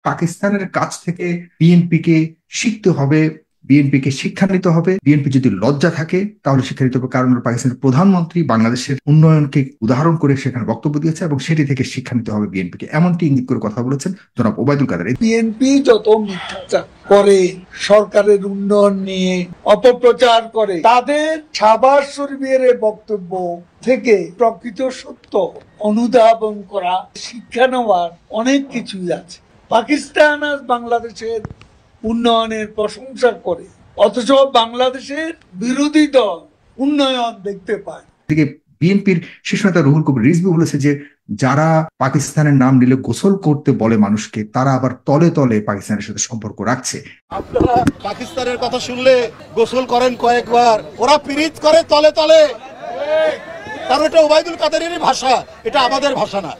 পাকিস্তানের কাছ থেকে বিএনপিকে শিখতে হবে, বিএনপিকে শিক্ষা নিতে হবে। বিএনপি যদি লজ্জা থাকে তাহলে শিক্ষা নিতে হবে, কারণ পাকিস্তানের প্রধানমন্ত্রী বাংলাদেশের উন্নয়নকে উদাহরণ করে সেখানে বক্তব্য দিয়েছে এবং সেটি থেকে শিক্ষা নিতে হবে বিএনপিকে, এমনটি ইঙ্গিত করে কথা বলেছেন জনাব ওবায়দুল কাদের। বিএনপি যত মিথ্যাচার করে, সরকারের উন্নয়ন নিয়ে অপপ্রচার করে, তাদের শাহবাজ শরীফের বক্তব্য থেকে প্রকৃত সত্য অনুধাবন করা, শিক্ষা নেওয়ার অনেক কিছুই আছে। পাকিস্তান আজ বাংলাদেশের উন্নয়নের প্রশংসা করে, অথচ বাংলাদেশের বিরোধী দল উন্নয়ন দেখতে পায়। বিএনপির শীর্ষ নেতা রুহুল কবির রিজভী বলেছে যে যারা পাকিস্তানের নাম নিলে গোসল করতে বলে মানুষকে, তারা আবার তলে তলে পাকিস্তানের সাথে সম্পর্ক রাখছে। আপনারা পাকিস্তানের কথা শুনলে গোসল করেন কয়েকবার, ওরা পিরিত করে তলে তলে, কারণ এটা ওবায়দুল কাদেরেরই ভাষা, এটা আমাদের ভাষা না।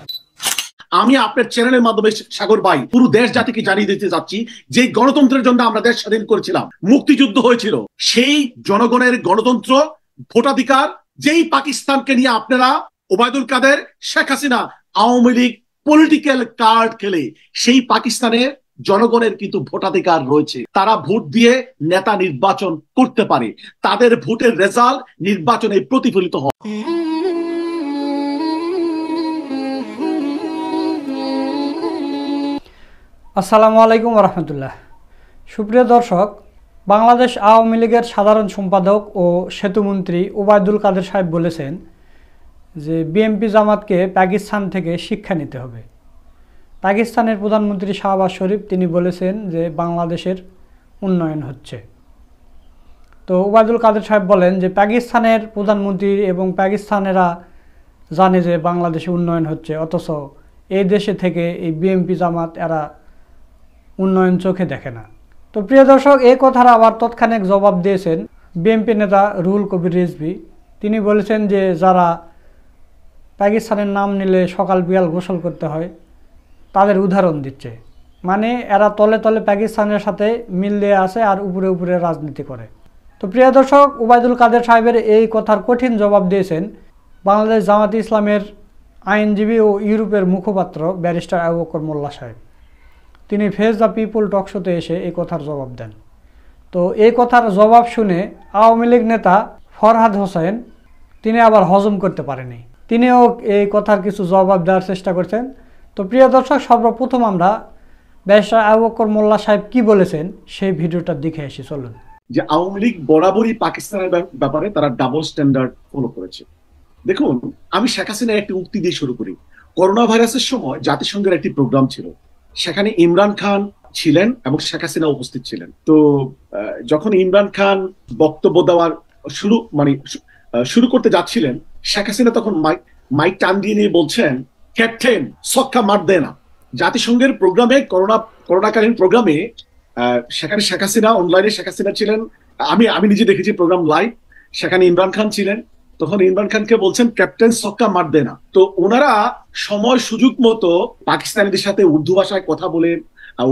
আমি আপনার চ্যানেলের মাধ্যমে সাগর ভাই পুরো দেশ জাতিকে জানিয়ে দিতে যাচ্ছি যে গণতন্ত্রের জন্য আমরা দেশ স্বাধীন করেছিলাম, মুক্তিযুদ্ধ হয়েছিল, সেই জনগণের গণতন্ত্র ভোটাধিকার যেই পাকিস্তানকে নিয়ে আপনারা ওবায়দুল কাদের, শেখ হাসিনা, আওয়ামী লীগ পলিটিক্যাল কার্ড খেলে, সেই পাকিস্তানের জনগণের কিন্তু ভোটাধিকার রয়েছে, তারা ভোট দিয়ে নেতা নির্বাচন করতে পারে, তাদের ভোটের রেজাল্ট নির্বাচনে প্রতিফলিত হয়। আসসালামু আলাইকুম রহমতুল্লাহ। সুপ্রিয় দর্শক, বাংলাদেশ আওয়ামী লীগের সাধারণ সম্পাদক ও সেতুমন্ত্রী ওবায়দুল কাদের সাহেব বলেছেন যে বিএনপি জামাতকে পাকিস্তান থেকে শিক্ষা নিতে হবে। পাকিস্তানের প্রধানমন্ত্রী শাহবাজ শরীফ তিনি বলেছেন যে বাংলাদেশের উন্নয়ন হচ্ছে। তো ওবায়দুল কাদের সাহেব বলেন যে পাকিস্তানের প্রধানমন্ত্রী এবং পাকিস্তানেরা জানে যে বাংলাদেশে উন্নয়ন হচ্ছে, অথচ এই দেশে থেকে এই বিএনপি জামাত এরা উন্নয়ন চোখে দেখে না। তো প্রিয় দর্শক, এই কথার আবার তৎক্ষণিক জবাব দিয়েছেন বিএনপি নেতা রুহুল কবির রিজভী। তিনি বলেছেন যে যারা পাকিস্তানের নাম নিলে সকাল বিকাল গোসল করতে হয় তাদের উদাহরণ দিচ্ছে, মানে এরা তলে তলে পাকিস্তানের সাথে মিল দিয়ে আসে আর উপরে উপরে রাজনীতি করে। তো প্রিয় দর্শক, ওবায়দুল কাদের সাহেবের এই কথার কঠিন জবাব দিয়েছেন বাংলাদেশ জামাত ইসলামের আইনজীবী ও ইউরোপের মুখপাত্র ব্যারিস্টার আবু বকর মোল্লা সাহেব। তিনি ফেস দ্য পিপল টক শোতে এসে এই কথার জবাব দেন। তো এই কথার জবাব শুনে আওয়ামী লীগ নেতা ফরহাদ হোসেন তিনি আবার হজম করতে পারেনি, তিনিও এই কথার কিছু জবাব দেওয়ার চেষ্টা করছেন। তো প্রিয় দর্শক, সর্বপ্রথম আমরা ব্যারিস্টার আবু বকর মোল্লা সাহেব কি বলেছেন সেই ভিডিওটা দেখে আসি, চলুন। যে আওয়ামী লীগ বরাবরই পাকিস্তানের ব্যাপারে তারা ডাবল স্ট্যান্ডার্ড ফলো করেছে। দেখুন, আমি শেখ হাসিনার একটি উক্তি দিয়ে শুরু করি। করোনা ভাইরাসের সময় জাতিসংঘের একটি প্রোগ্রাম ছিল, সেখানে ইমরান খান ছিলেন এবং শেখ হাসিনা উপস্থিত ছিলেন। তো যখন ইমরান খান বক্তব্য দেওয়ার শুরু করতে যাচ্ছিলেন, শেখ হাসিনা তখন মাইক টান দিয়ে নিয়ে বলছেন, ক্যাপ্টেন ছক্কা মার দেয় না। জাতিসংঘের প্রোগ্রামে, করোনাকালীন প্রোগ্রামে সেখানে শেখ হাসিনা, অনলাইনে শেখ হাসিনা ছিলেন, আমি নিজে দেখেছি প্রোগ্রাম লাইভ, সেখানে ইমরান খান ছিলেন। তখন ইমরান খানকে বলছেন ক্যাপ্টেন ছক্কা মার দেয় না। তো ওনারা সময় সুযোগ মতো পাকিস্তানিদের সাথে উর্দু ভাষায় কথা বলে,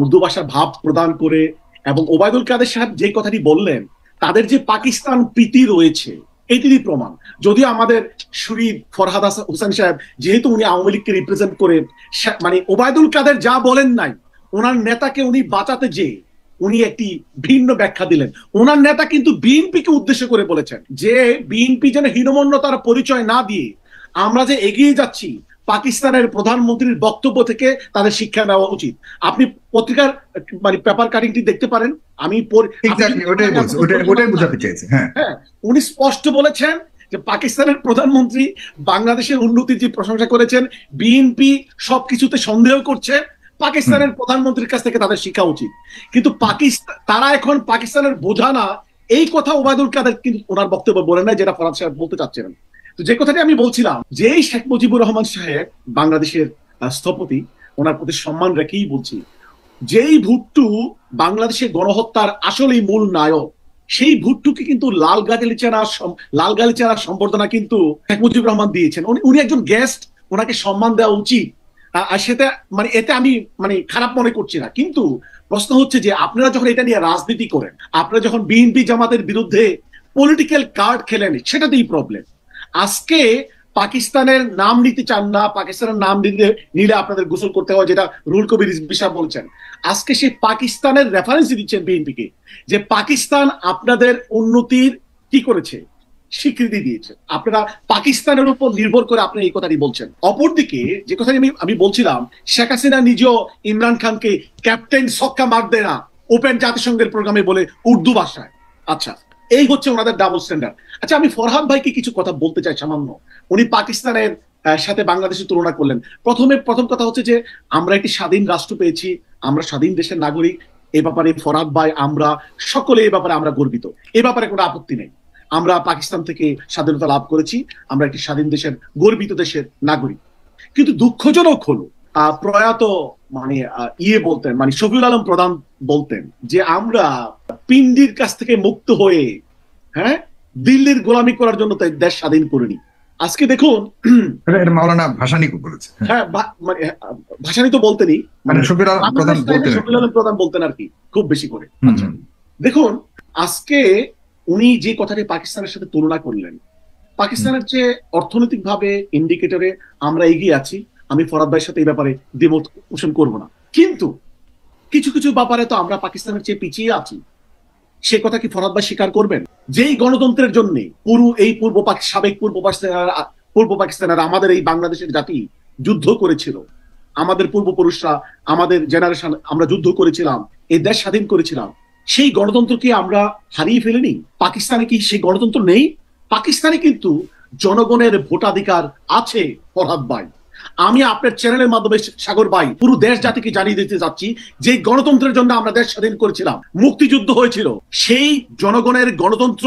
উর্দু ভাষার ভাব প্রদান করে, এবং ওবায়দুল কাদের সাহেব যে কথাটি বললেন, তাদের যে পাকিস্তান প্রীতি রয়েছে এটিরই প্রমাণ। যদিও আমাদের শরীফ ফরহাদ হোসেন সাহেব, যেহেতু উনি আওয়ামী লীগকে রিপ্রেজেন্ট করে, ওবায়দুল কাদের যা বলেন নাই, ওনার নেতাকে উনি বাঁচাতে যে উনি একটি ভিন্ন ব্যাখ্যা দিলেন। ওনার নেতা কিন্তু বিএনপিকে উদ্দেশ্য করে বলেছেন যে বিএনপি যেন হীনমন্যতার পরিচয় না দিয়ে আমরা যে এগিয়ে যাচ্ছি, পাকিস্তানের প্রধানমন্ত্রীর বক্তব্য থেকে তাদের শিক্ষা নেওয়া উচিত। আপনি পত্রিকার পেপার কাটিংটি দেখতে পারেন। হ্যাঁ, উনি স্পষ্ট বলেছেন যে পাকিস্তানের প্রধানমন্ত্রী বাংলাদেশের উন্নতির যে প্রশংসা করেছেন, বিএনপি সবকিছুতে সন্দেহ করছে, পাকিস্তানের প্রধানমন্ত্রীর কাছ থেকে তাদের শিখা উচিত। কিন্তু তারা এখন পাকিস্তানের বোঝা না, এই কথা ওবায়দুল কাদের কিন্তু ওনার বক্তব্য বলে নাই, যেটা ফরহাদ সাহেব বলতে চাচ্ছিলেন। তো যে কথাটি আমি বলছিলাম, যেই শেখ মুজিবুর রহমান সাহেব বাংলাদেশের স্থপতি, ওনার প্রতি সম্মান রেখেই বলছি, যেই ভুট্টু বাংলাদেশের গণহত্যার আসলেই মূল নায়ক, সেই ভুট্টুকে কিন্তু লাল গালিচারা সম্বর্ধনা কিন্তু শেখ মুজিবুর রহমান দিয়েছেন। উনি একজন গেস্ট, ওনাকে সম্মান দেওয়া উচিত। সেটা এতে আমি খারাপ মনে করছি না, কিন্তু প্রশ্ন হচ্ছে যে আপনারা যখন এটা নিয়ে রাজনীতি করেন, আপনারা যখন বিএনপি জামাতের বিরুদ্ধে পলিটিক্যাল কার্ড খেলেন, সেটাতেই প্রবলেম। আজকে পাকিস্তানের নাম নিতে চান না, পাকিস্তানের নাম নিলে আপনাদের গোসল করতে হয়, যেটা রুহুল কবির রিজভী সাহেব বলছেন। আজকে সেই পাকিস্তানের রেফারেন্স দিচ্ছেন বিএনপিকে, যে পাকিস্তান আপনাদের উন্নতির কি করেছে, স্বীকৃতি দিয়েছে। আপনারা পাকিস্তানের উপর নির্ভর করে আপনি এই কথাটি বলছেন। অপরদিকে যে কথা আমি বলছিলাম, শেখ হাসিনা নিজেও ইমরান খানকে ক্যাপ্টেন ছক্কা মার দেয় না ওপেন জাতিসংঘের প্রোগ্রামে বলে উর্দু ভাষায়। আচ্ছা, এই হচ্ছে ওনাদের ডাবল স্ট্যান্ডার্ড। আচ্ছা, আমি ফরহাদ ভাইকে কিছু কথা বলতে চাই সামান্য। উনি পাকিস্তানের সাথে বাংলাদেশের তুলনা করলেন। প্রথম কথা হচ্ছে যে আমরা একটি স্বাধীন রাষ্ট্র পেয়েছি, আমরা স্বাধীন দেশের নাগরিক। এ ব্যাপারে ফরহাদ ভাই, আমরা সকলে এই ব্যাপারে আমরা গর্বিত, এ ব্যাপারে কোনো আপত্তি নেই। আমরা পাকিস্তান থেকে স্বাধীনতা লাভ করেছি, আমরা একটি স্বাধীন দেশের গর্বিত দেশের নাগরিক। কিন্তু দুঃখজনক হলো প্রয়াত বলতেন, শফিউল আলম প্রধান বলতেন যে আমরা পিন্ডির কাছ থেকে মুক্ত হয়ে দিল্লির গোলামি করার জন্য তাই দেশ স্বাধীন করিনি। আজকে দেখুন, মাওলানা ভাসানী বলেছে। হ্যাঁ, ভাসানী তো বলতেনই, শফিউল আলম প্রধান বলতেন আর কি, খুব বেশি করে। আচ্ছা, দেখুন আজকে উনি যে কথাটি পাকিস্তানের সাথে তুলনা করলেন, পাকিস্তানের যে অর্থনৈতিক ভাবে ইন্ডিকেটরে আমরা এগিয়ে আছি, আমি ফরহাদ ভাইয়ের সাথে এই ব্যাপারে দ্বিমত পোষণ করব না। কিন্তু কিছু কিছু ব্যাপারে তো আমরা পাকিস্তানের চেয়ে পিছিয়ে আছি, সে কথা কি ফরহাদ ভাই স্বীকার করবেন? যেই গণতন্ত্রের জন্য সাবেক পূর্ব পাকিস্তানের আমাদের এই বাংলাদেশের জাতি যুদ্ধ করেছিল, আমাদের পূর্বপুরুষরা, আমাদের জেনারেশন, আমরা যুদ্ধ করেছিলাম, এই দেশ স্বাধীন করেছিলাম, সেই গণতন্ত্রকে আমরা হারিয়ে ফেলিনি। পাকিস্তানে কি সেই গণতন্ত্র নেই? পাকিস্তানে কিন্তু জনগণের ভোটাধিকার আছে ফরহাদ ভাই। আমি আপনার চ্যানেলের মাধ্যমে সাগর ভাই পুরো দেশ জাতিকে জানিয়ে দিতে যাচ্ছি, যে গণতন্ত্রের জন্য আমরা দেশ স্বাধীন করেছিলাম, মুক্তিযুদ্ধ হয়েছিল, সেই জনগণের গণতন্ত্র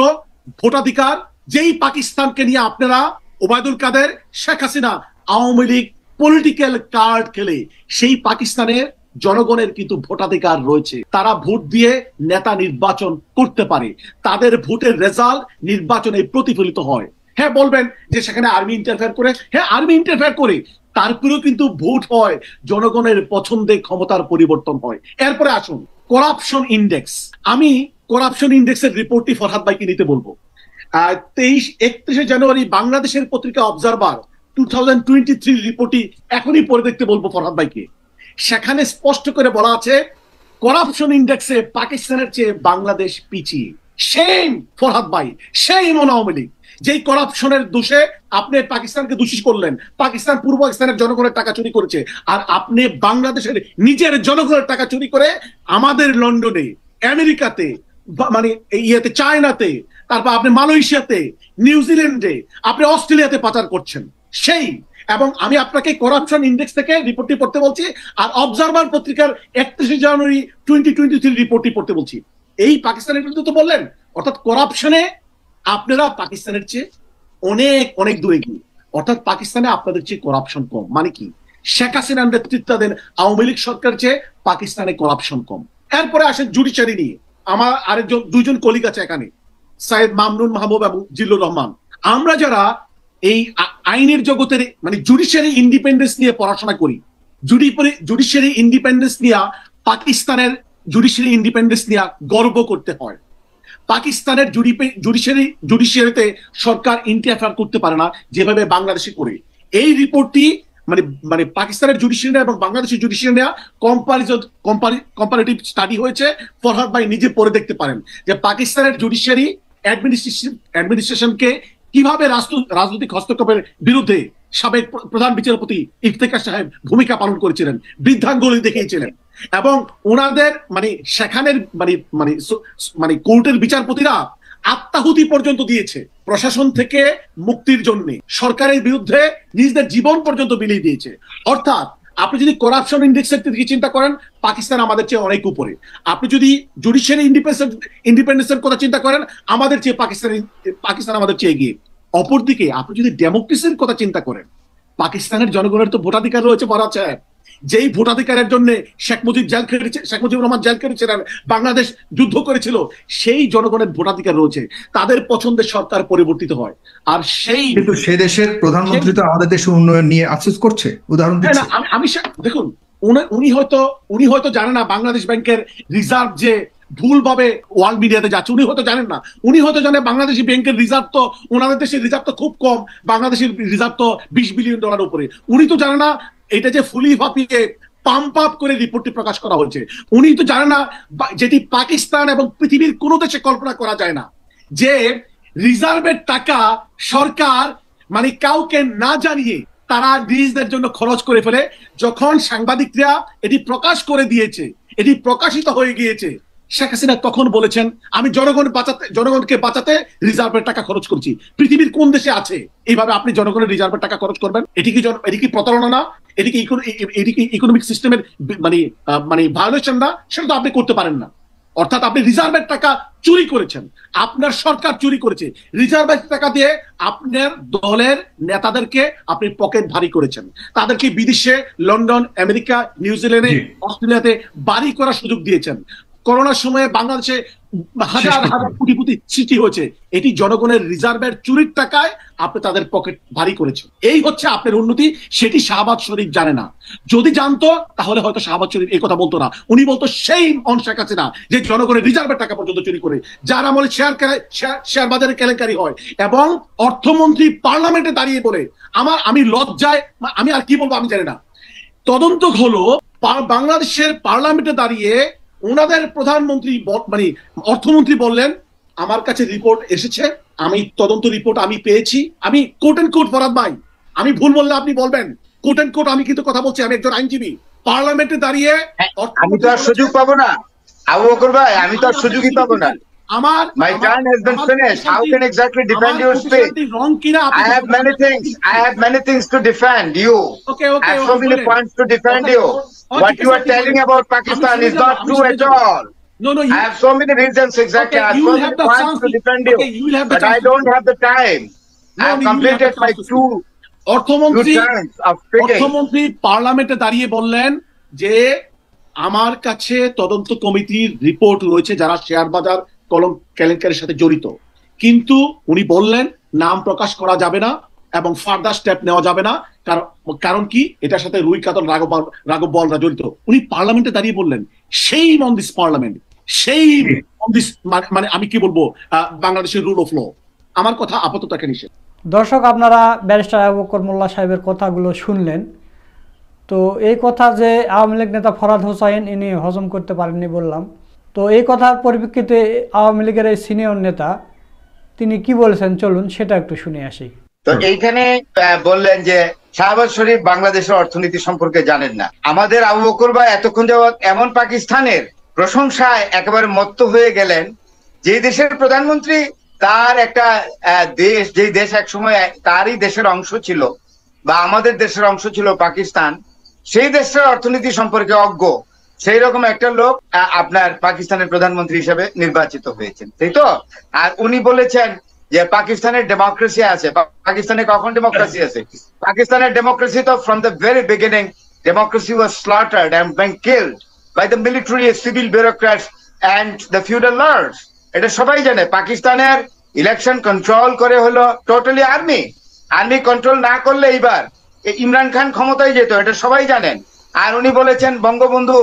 ভোটাধিকার, যেই পাকিস্তানকে নিয়ে আপনারা ওবায়দুল কাদের, শেখ হাসিনা, আওয়ামী লীগ পলিটিক্যাল কার্ড খেলে, সেই পাকিস্তানের জনগণের কিন্তু ভোটাধিকার রয়েছে। তারা ভোট দিয়ে নেতা নির্বাচন করতে পারে, তাদের ভোটের রেজাল্ট নির্বাচনে প্রতিফলিত হয়। হ্যাঁ, বলবেন যে সেখানে আর্মি ইন্টারফেয়ার করে, হ্যাঁ আর্মি ইন্টারফেয়ার করে, তারপরেও কিন্তু ভোট হয়, জনগণের পছন্দে ক্ষমতার পরিবর্তন হয়। এরপরে আসুন করাপশন ইন্ডেক্স। আমি করাপশন ইন্ডেক্সের রিপোর্টটি ফরহাদ ভাইকে নিতে বলবো। 31 জানুয়ারি বাংলাদেশের পত্রিকা অবজারভার 2023 রিপোর্টটি এখনই পড়ে দেখতে বলবো ফরহাদ ভাইকে। সেখানে স্পষ্ট করে বলা আছে, করাপশন ইন্ডেক্সে পাকিস্তানের চেয়ে বাংলাদেশ পিছিয়ে। সেই ফরহাদ ভাই, সেই আওয়ামী লীগ, যেই করাপশনের দোষে আপনি পাকিস্তানকে দোষী করলেন, পাকিস্তান পূর্ব পাকিস্তানের জনগণের টাকা চুরি করেছে, আর আপনি বাংলাদেশের নিজের জনগণের টাকা চুরি করে আমাদের লন্ডনে, আমেরিকাতে, চায়নাতে, তারপর আপনি মালয়েশিয়াতে, নিউজিল্যান্ডে, আপনি অস্ট্রেলিয়াতে পাচার করছেন। সেই এবং আমি আপনাকে করাপশন ইন্ডেক্স থেকে রিপোর্টটি পড়তে বলছি, আর অবজারভার পত্রিকার 31 জানুয়ারি 2023 রিপোর্টটি পড়তে বলছি। এই পাকিস্তানের বিরুদ্ধে তো বললেন, অর্থাৎ করাপশনে আপনারা পাকিস্তানের চেয়ে অনেক অনেক দূরে গিয়ে, অর্থাৎ পাকিস্তানে আপনাদের চেয়ে করাপশন কম। মানে কি? শেখ হাসিনার নেতৃত্বাধীন আওয়ামী লীগ সরকার চেয়ে পাকিস্তানে করাপশন কম। এরপরে আসেন জুডিশিয়ারি নিয়ে। আমার আরেকজন দুইজন কলিগ আছে এখানে, সাইদ মামনুন মাহবুব এবং জিল্লুর রহমান। আমরা যারা এই আইনের জগতের জুডিশিয়ারি ইন্ডিপেন্ডেন্স নিয়ে পড়াশোনা করি, জুডিশিয়ারি ইন্ডিপেন্ডেন্স নিয়ে, পাকিস্তানের জুডিশিয়ারি ইন্ডিপেন্ডেন্স নিয়ে গর্ব করতে হয়। পাকিস্তানের জুডিশিয়ারিতে সরকার ইন্টারফেয়ার করতে পারে না যেভাবে বাংলাদেশে করে। এই রিপোর্টটি পাকিস্তানের জুডিশিয়ারি এবং বাংলাদেশের জুডিশিয়ারি কম্পারেটিভ স্টাডি হয়েছে। ফরহাদ ভাই নিজে পড়ে দেখতে পারেন যে পাকিস্তানের জুডিশিয়ারি অ্যাডমিনিস্ট্রেশনকে কিভাবে রাজনৈতিক হস্তক্ষেপের বিরুদ্ধে সাবেক প্রধান বিচারপতি ইফতেখার সাহেব ভূমিকা পালন করেছিলেন, বৃদ্ধাঙ্গুলি দেখিয়েছিলেন, এবং ওনাদের সেখানের কোর্টের বিচারপতিরা আত্মাহুতি পর্যন্ত দিয়েছে প্রশাসন থেকে মুক্তির জন্য, সরকারের বিরুদ্ধে নিজেদের জীবন পর্যন্ত বিলিয়ে দিয়েছে। অর্থাৎ আপনি যদি করাপশন ইন্ডেক্সের দিকে চিন্তা করেন, পাকিস্তান আমাদের চেয়ে অনেক উপরে। আপনি যদি জুডিশিয়ারি ইন্ডিপেন্ডেন্সের কথা চিন্তা করেন, আমাদের চেয়ে পাকিস্তান আমাদের চেয়ে এগিয়ে। অপরদিকে আপনি যদি ডেমোক্রেসির কথা চিন্তা করেন, পাকিস্তানের জনগণের তো ভোটাধিকার রয়েছে, বলা আছে। যেই ভোটাধিকারের জন্য শেখ মুজিবুর রহমান জেল খেটেছিলেন, বাংলাদেশ যুদ্ধ করেছিল, সেই জনগণের ভোটাধিকার রয়েছে। তাদের পছন্দের সরকার পরিবর্তিত হয়, আর কিন্তু সেই দেশের প্রধানমন্ত্রী তো আমাদের দেশের উন্নয়ন নিয়ে আফসোস করছে। উদাহরণ আমি দেখুন, উনি হয়তো জানে না বাংলাদেশ ব্যাংকের রিজার্ভ যে ভুলভাবে ওয়ার্ল্ড মিডিয়াতে যাচ্ছে। উনি হয়তো জানেন না, উনি হয়তো জানেন বাংলাদেশি ব্যাংকের রিজার্ভ তো, ওনাদের দেশের রিজার্ভ তো খুব কম, বাংলাদেশের রিজার্ভ তো $20 বিলিয়ন উপরে। উনি তো জানে না এটা যে ফুলি ভাপিয়ে পাম্প আপ করে রিপোর্টটি প্রকাশ করা হয়েছে। উনি তো জানে না, যেটি পাকিস্তান এবং পৃথিবীর কোনো দেশে কল্পনা করা যায় না, যে রিজার্ভের টাকা সরকার মানে কাউকে না জানিয়ে তারা নিজেদের জন্য খরচ করে ফেলে। যখন সাংবাদিকরা এটি প্রকাশ করে দিয়েছে, এটি প্রকাশিত হয়ে গিয়েছে, শেখ হাসিনা তখন বলেছেন আমি জনগণকে বাঁচাতে রিজার্ভের টাকা খরচ করছি। পৃথিবীর কোন দেশে আছে এইভাবে আপনি জনগণের রিজার্ভের টাকা খরচ করবেন? এটি কি প্রতারণা না? এটি কি ইকোনমিক সিস্টেমের মানে ভায়োলেশন না? সেটা তো আপনি করতে পারেন না। অর্থাৎ আপনি রিজার্ভের টাকা চুরি করেছেন, আপনার সরকার চুরি করেছে। রিজার্ভের টাকা দিয়ে আপনার দলের নেতাদেরকে আপনি পকেট ভারী করেছেন, তাদেরকে বিদেশে লন্ডন, আমেরিকা, নিউজিল্যান্ডে, অস্ট্রেলিয়াতে বাড়ি করার সুযোগ দিয়েছেন। করোনার সময়ে বাংলাদেশে হাজার হাজার কোটি কোটি সৃষ্টি হয়েছে, এটি জনগণের রিজার্ভের চুরির টাকায় আপনি তাদের পকেট ভারী করেছেন। এই হচ্ছে আপনার উন্নতি, সেটি শাহবাজ শরীফ জানে না। যদি জানতো তাহলে হয়তো শাহবাজ শরীফ এই কথা বলতো না। উনি বলতো সেই শেখ হাসিনা যে জনগণের রিজার্ভের টাকা পর্যন্ত চুরি করে, যার আমলে শেয়ার বাজারে কেলেঙ্কারি হয়, এবং অর্থমন্ত্রী পার্লামেন্টে দাঁড়িয়ে বলে আমি লজ্জায়, আমি আর কি বলবো আমি জানি না। তদন্ত হলো বাংলাদেশের পার্লামেন্টে দাঁড়িয়ে ওনাদের প্রধানমন্ত্রী মানে অর্থমন্ত্রী বললেন আমার কাছে রিপোর্ট এসেছে, আমি তদন্ত রিপোর্ট আমি পেয়েছি। আমি কোট এন্ড কোট ফরহাদ ভাই, আমি ভুল বললে আপনি বলবেন, কোট এন্ড কোট আমি কিন্তু কথা বলছি, আমি একজন আইনজীবী। পার্লামেন্টে দাঁড়িয়ে আমি তো আর সুযোগ পাবো না আবু বকর ভাই, আমি তো আর সুযোগই পাবো না। My time has been finished. How can exactly defend your speech? I have many things to defend you. I have so many points to defend you. What you are telling about Pakistan is not true at all. I have so many reasons exactly. I have so many points to defend you, but I don't have the time. I have completed my two terms of speaking. অর্থমন্ত্রী পার্লামেন্টে দাঁড়িয়ে বললেন যে আমার কাছে তদন্ত কমিটির report রয়েছে যারা শেয়ার বাজার কলম কেলেঙ্কারির সাথে জড়িত, কিন্তু উনি বললেন নাম প্রকাশ করা যাবে না এবং ফার্দার স্টেপ নেওয়া যাবে না, কারণ কি এটার সাথে রুই কাতল রাঘব বলরা জড়িত। উনি পার্লামেন্টে দাঁড়িয়ে বললেন সেই অন দিস পার্লামেন্ট, সেই অন দিস মানে আমি কি বলবো বাংলাদেশের রুল অফ ল। আমার কথা আপাতত এখানে নিষেধ। দর্শক, আপনারা ব্যারিস্টার আবু বকর মোল্লা সাহেবের কথাগুলো শুনলেন। তো এই কথা যে আওয়ামী লীগ নেতা ফরহাদ হোসাইন ইনি হজম করতে পারেননি বললাম, তো এই কথার পরিপ্রেক্ষিতে আওয়ামী লীগের এই সিনিয়র নেতা তিনি কি বলেছেন চলুন সেটা একটু শুনে আসি। তো এইখানে বললেন যে শাহবাজ শরীফ বাংলাদেশের অর্থনীতি সম্পর্কে জানেন না। আমাদের আবু বকর ভাই এতক্ষণ যাবৎ এমন পাকিস্তানের প্রশংসায় একেবারে মত্ত হয়ে গেলেন, যে দেশের প্রধানমন্ত্রী তার একটা দেশ, যে দেশ একসময় তারই দেশের অংশ ছিল বা আমাদের দেশের অংশ ছিল পাকিস্তান, সেই দেশের অর্থনীতি সম্পর্কে অজ্ঞ সেই রকম একটা লোক আপনার পাকিস্তানের প্রধানমন্ত্রী হিসেবে নির্বাচিত হয়েছেন, তাই তো? আর উনি বলেছেন যে পাকিস্তানের ডেমোক্রেসি আছে। পাকিস্তানে কখন ডেমোক্রেসি আছে? পাকিস্তানের ডেমোক্রেসি তো from the very beginning democracy was slaughtered and being killed by the military, civil bureaucrats and the feudal lords. এটা সবাই জানে। পাকিস্তানের ইলেকশন কন্ট্রোল করে হলো টোটালি আর্মি। আর্মি কন্ট্রোল না করলে এইবার ইমরান খান ক্ষমতায় যেত, এটা সবাই জানেন। আর উনি বলেছেন বঙ্গবন্ধু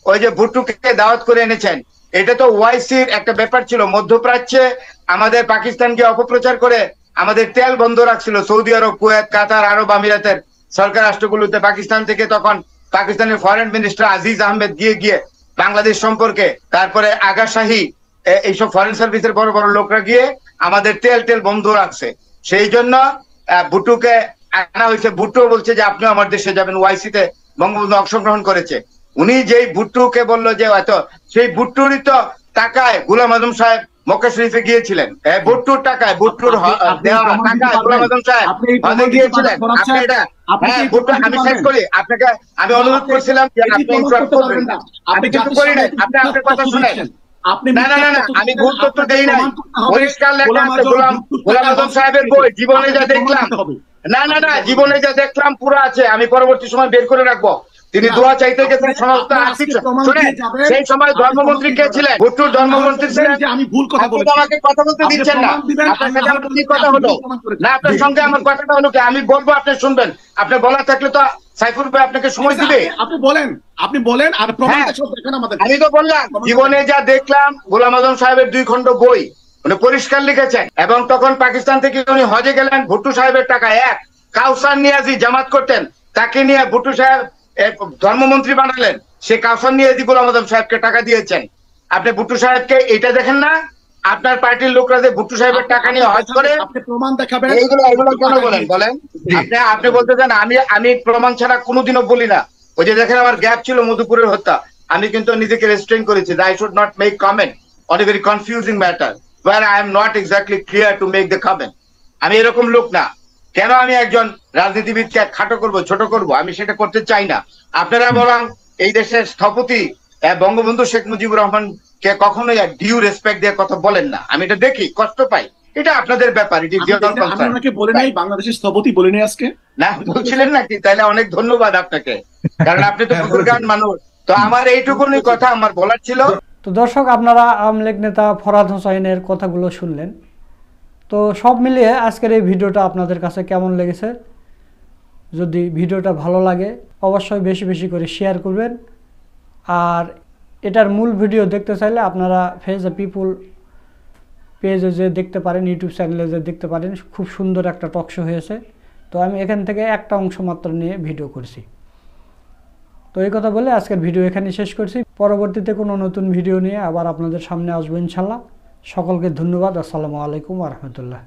ওই যে ভুট্টোকে দাওয়াত করে এনেছেন, এটা তো ওয়াইসির একটা ব্যাপার ছিল। মধ্যপ্রাচ্যে আমাদের পাকিস্তানকে অপপ্রচার করে আমাদের তেল বন্ধ রাখছিল সৌদি আরব, কুয়েত, কাতার, আরব আমিরাতের সরকার রাষ্ট্রগুলোতে। পাকিস্তান থেকে তখন পাকিস্তানের ফরেন মিনিস্টার আজিজ আহমেদ গিয়ে বাংলাদেশ সম্পর্কে, তারপরে আগা শাহী, এইসব ফরেন সার্ভিসের বড় বড় লোকরা গিয়ে আমাদের তেল বন্ধ রাখছে। সেই জন্য ভুট্টোকে আনা হয়েছে। ভুট্টো বলছে যে আপনি আমার দেশে যাবেন। ওয়াইসিতে বঙ্গবন্ধু অংশগ্রহণ করেছে। উনি যেই ভুট্টোকে বললো যে হয়তো সেই ভুট্টোরই তো টাকায় গোলাম আজম সাহেব মক্কা শরীফে গিয়েছিলেন। ভুট্টোর টাকায়, ভুট্টোর দেওয়া টাকায় গোলাম আজম সাহেব গিয়েছিলেন। আমি শেষ করি, আপনাকে আমি অনুরোধ করছিলাম যে আপনি ইন্টারাপ্ট করবেন না। আমি কিছু করি নাই, আপনি আপনার কথা শুনেন। না, আমি ভুল তথ্য দেই নাই। পরিষ্কার লেখা আছে গোলাম আজম সাহেবের বই, জীবনে যা দেখলাম। না, জীবনে যা দেখলাম পুরো আছে, আমি পরবর্তী সময় বের করে রাখবো। তিনি দোয়া চাইতে গেছেন সমস্ত আর্থিক। শুনে সেই সময় ধর্মমন্ত্রী কে ছিলেন? ভুট্টোর ধর্মমন্ত্রী ছিলেন। আমি ভুল কথা বলছি, আমাকে কথা বলতে দিচ্ছেন না। আপনার সাথে আমার কি কথা হলো না? আপনার সঙ্গে আমার কথাটা হলো কি, আমি বলবো আপনি শুনবেন। আপনি বলা থাকলে তো সাইফুল ভাই আপনাকে সময় দিবে? আপনি বলেন আর প্রমাণটা হ্যাঁ। সব দেখেন আমাদের। আমি তো বললাম জীবনে যা দেখলাম, গোলাম আজম সাহেবের 2 খণ্ড বই উনি পরিষ্কার লিখেছেন, এবং তখন পাকিস্তান থেকে উনি হজে গেলেন, ভুট্টো সাহেবের টাকা কাউসার নিয়াজি জামাত করতেন, তাকে নিয়ে ভুট্টো সাহেব ধর্মমন্ত্রী বানালেন, সে কাউসার নিয়াজি গোলাম আজম সাহেবকে টাকা দিয়েছেন। আপনি ভুট্টো সাহেবকে এটা দেখেন না? আপনার পার্টির লোকরা যে ভুট্টো সাহেবের টাকা নিয়ে হজ করে, আপনি প্রমাণ দেখাবেন। এইগুলো কেন বলেন? আপনি বলতে চান আমি প্রমাণ ছাড়া কোনোদিনও বলি না। ওই যে দেখেন আমার গ্যাপ ছিল মধুপুরের হত্যা, আমি কিন্তু নিজেকে রেস্ট্রেইন করেছি, I should not make comment on a very confusing matter where I am not exactly clear to make the comment. আমি এরকম লোক না। কেন আমি একজন রাজনীতিবিদকে খাটো করব, ছোট করব? আমি সেটা করতে চাই না। আপনারা বরং এই দেশের স্থপতি বঙ্গবন্ধু শেখ মুজিবুর রহমানকে কখনোই ডিউ রেসপেক্ট দিয়ে কথা বলেন না। আমি এটা দেখি, কষ্ট পাই। এটা আপনাদের ব্যাপার, ইট ইজ ইওর কনসার্ন। আমি ওনাকে বলে নাই বাংলাদেশের স্থপতি বলে নাই আজকে। না বলছিলেন নাকি? তাহলে অনেক ধন্যবাদ আপনাকে, কারণ আপনি তো বুজুর্গান মানুষ। তো আমার এইটুকুনি কথা আমার বলার ছিল। তো দর্শক, আপনারা আওয়ামী লীগ নেতা ফরহাদ হোসাইনের কথাগুলো শুনলেন। তো সব মিলিয়ে আজকের এই ভিডিওটা আপনাদের কাছে কেমন লেগেছে? যদি ভিডিওটা ভালো লাগে অবশ্যই বেশি বেশি করে শেয়ার করবেন। আর এটার মূল ভিডিও দেখতে চাইলে আপনারা ফেজ দ্য পিপুল পেজে যে দেখতে পারেন, ইউটিউব চ্যানেলে যে দেখতে পারেন। খুব সুন্দর একটা টক শো হয়েছে। তো আমি এখান থেকে একটা অংশ মাত্র নিয়ে ভিডিও করছি। তো এই কথা বলে আজকের ভিডিও এখানে শেষ করছি। পরবর্তীতে কোনো নতুন ভিডিও নিয়ে আবার আপনাদের সামনে আসবো ইনশাল্লাহ। সকলকে ধন্যবাদ। আসসালামু আলাইকুম ওয়া রাহমাতুল্লাহ।